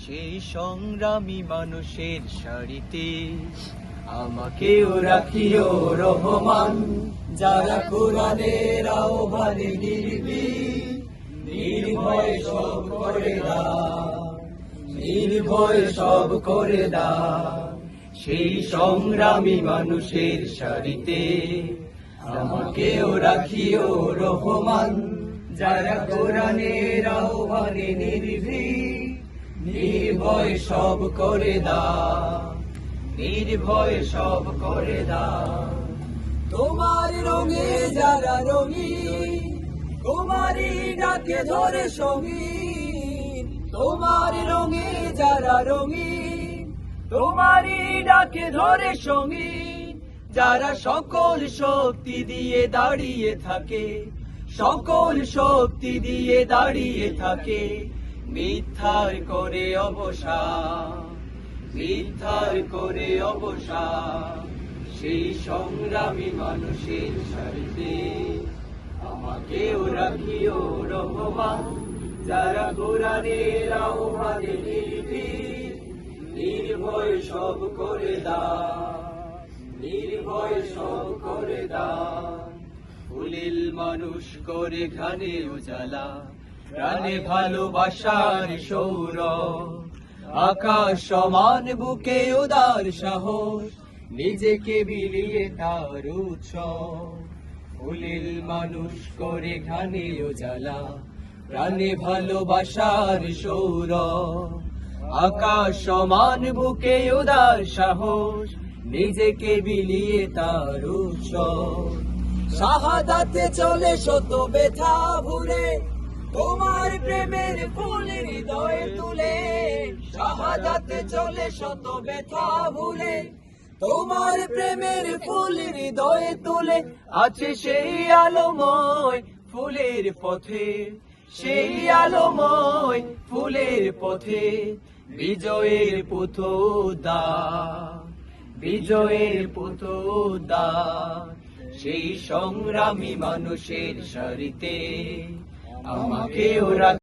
সেই সংগ্রামী মানুষের সারিতে আমাকেও রাখিও রহমান, যারা কোরআনের আহ্বানে নির্ভয় সব করে দাও, নির্ভয় সব করে দাও। সেই সংগ্রামী মানুষের সারিতে আমাকেও রাখিও রহমান, যারা কোরআনের আহ্বানে নির্ভয় সব করে দাও, নির্ভয় সব করে দাও। তোমার রঙে যারা রঙিন, তোমারই ডাকে ধরে সঙ্গীন। তোমার রঙে যারা রঙিন, তোমারই ডাকে ধরে সঙ্গীন। যারা সকল শক্তি দিয়ে দাঁড়িয়ে থাকে, সকল শক্তি দিয়ে দাঁড়িয়ে থাকে, মিথ্যার করে অবসান, মিথ্যার করে অবসান। সেই সংগ্রামী মানুষের সারিতে আমাকেও রাখিও রহমান, যারা কোরআনের আহ্বানে নির্ভয় সব করে দাও, নির্ভয় সব করে দাও। ফুলেল মানুষ করে ঘানে উজালা, প্রাণে ভালোবাসার সৌরভ। আকাশ সমান বুকে উদার সাহস, নিজেকে বিলিয়ে তার উৎসব। ফুলেল মানুষ করে ঘানে উজালা, প্রাণে ভালোবাসার সৌরভ। আকাশ সমান বুকে উদার সাহস, নিজেকে বিলিয়ে তার উৎসব। শাহাদাতে চলে শত ব্যথা ভুলে, তোমার প্রেমের ফুল হৃদয়ে তুলে। শাহাদাতে চলে শত ব্যথা ভুলে, তোমার প্রেমের ফুল হৃদয়ে তুলে। আছে সেই আলোময় ফুলের পথে, সেই আলোময় ফুলের পথে, বিজয়ের পথোদ্ধার, বিজয়ের পথোদ্ধার। সেই সংগ্রামী মানুষের সারিতে আমাকেও